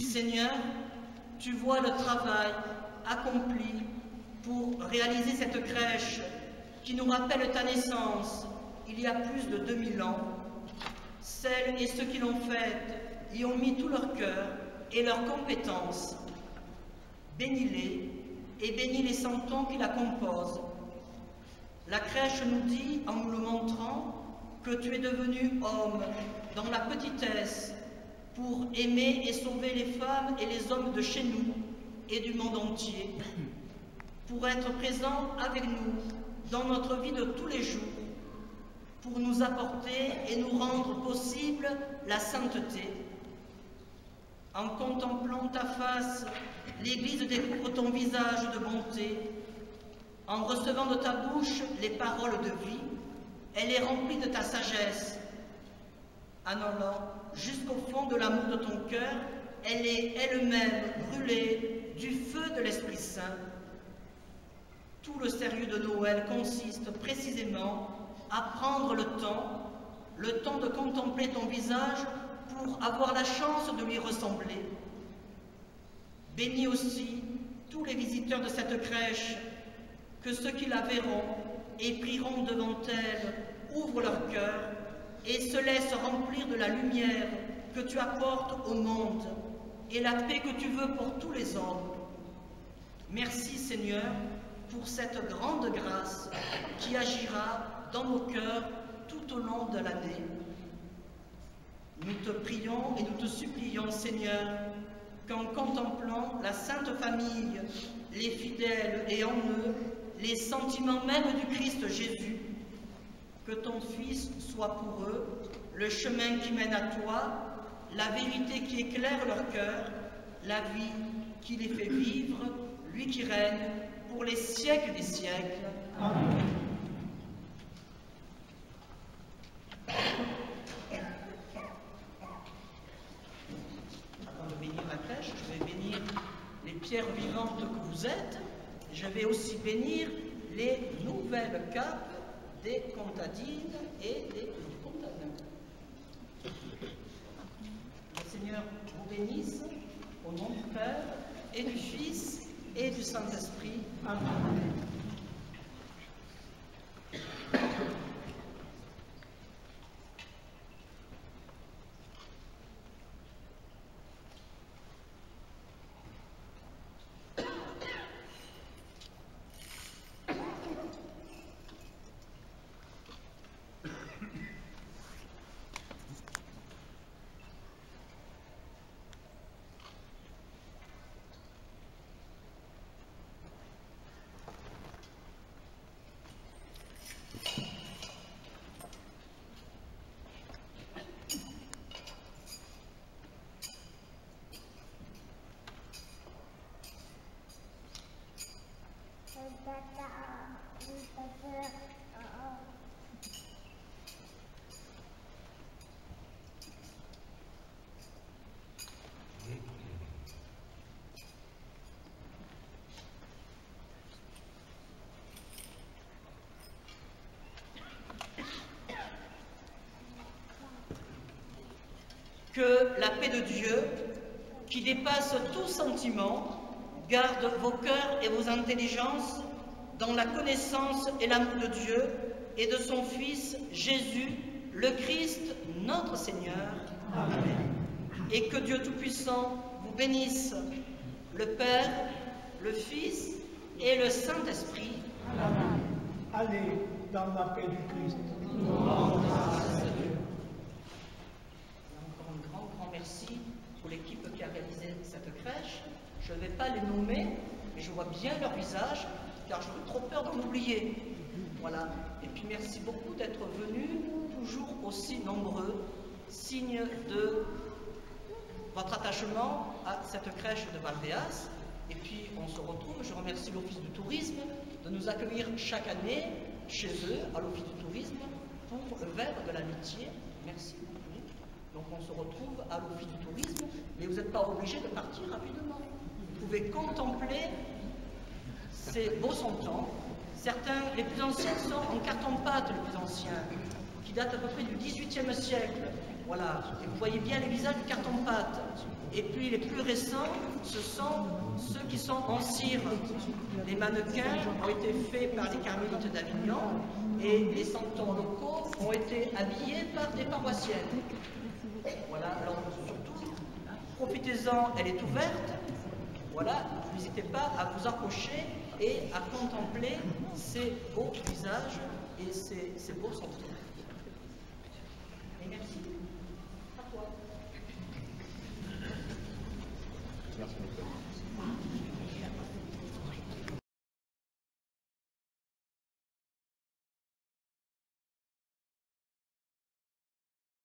Seigneur, tu vois le travail accompli pour réaliser cette crèche qui nous rappelle ta naissance il y a plus de 2000 ans. Celles et ceux qui l'ont faite y ont mis tout leur cœur et leurs compétences. Bénis-les et bénis les centons qui la composent. La crèche nous dit, en nous le montrant, que tu es devenu homme dans la petitesse pour aimer et sauver les femmes et les hommes de chez nous et du monde entier, pour être présent avec nous dans notre vie de tous les jours, pour nous apporter et nous rendre possible la sainteté. En contemplant ta face, l'Église découvre ton visage de bonté. En recevant de ta bouche les paroles de vie, elle est remplie de ta sagesse. En allant jusqu'au fond de l'amour de ton cœur, elle est elle-même brûlée du feu de l'Esprit Saint. Tout le sérieux de Noël consiste précisément à prendre le temps de contempler ton visage pour avoir la chance de lui ressembler. Bénis aussi tous les visiteurs de cette crèche, que ceux qui la verront et prieront devant elle ouvrent leur cœur et se laissent remplir de la lumière que tu apportes au monde et la paix que tu veux pour tous les hommes. Merci Seigneur pour cette grande grâce qui agira dans nos cœurs tout au long de l'année. Nous te prions et nous te supplions, Seigneur, qu'en contemplant la Sainte Famille, les fidèles et en eux, les sentiments même du Christ Jésus, que ton Fils soit pour eux le chemin qui mène à toi, la vérité qui éclaire leur cœur, la vie qui les fait vivre, lui qui règne pour les siècles des siècles. Amen. Avant de bénir la crèche, je vais bénir les pierres vivantes que vous êtes. Je vais aussi bénir les nouvelles capes des contadines et des contadins. Le Seigneur vous bénisse au nom du Père et du Fils et du Saint-Esprit. Amen. Que la paix de Dieu, qui dépasse tout sentiment, garde vos cœurs et vos intelligences dans la connaissance et l'amour de Dieu et de son Fils Jésus, le Christ, notre Seigneur. Amen. Et que Dieu Tout-Puissant vous bénisse, le Père, le Fils et le Saint-Esprit. Amen. Allez dans la paix du Christ. Nous rendons grâce à Dieu. Encore un grand merci pour l'équipe qui a réalisé cette crèche. Je ne vais pas les nommer, mais je vois bien leur visage, car j'aurais trop peur d'en oublier. Voilà. Et puis merci beaucoup d'être venus, toujours aussi nombreux, signe de votre attachement à cette crèche de Valréas. Et puis on se retrouve, je remercie l'Office du tourisme de nous accueillir chaque année chez eux, à l'Office du tourisme, pour le verre de l'amitié. Merci beaucoup. Donc on se retrouve à l'Office du tourisme, mais vous n'êtes pas obligés de partir rapidement. Vous pouvez contempler ces beaux santons. Certains, les plus anciens, sont en carton-pâte, les plus anciens, qui datent à peu près du XVIIIe siècle. Voilà, et vous voyez bien les visages du carton-pâte. Et puis les plus récents, ce sont ceux qui sont en cire. Les mannequins ont été faits par les carmélites d'Avignon et les santons locaux ont été habillés par des paroissiennes. Voilà, alors surtout, profitez-en, elle est ouverte. Voilà, n'hésitez pas à vous approcher et à contempler ces beaux visages et ces beaux santons. Et merci. À toi. Merci.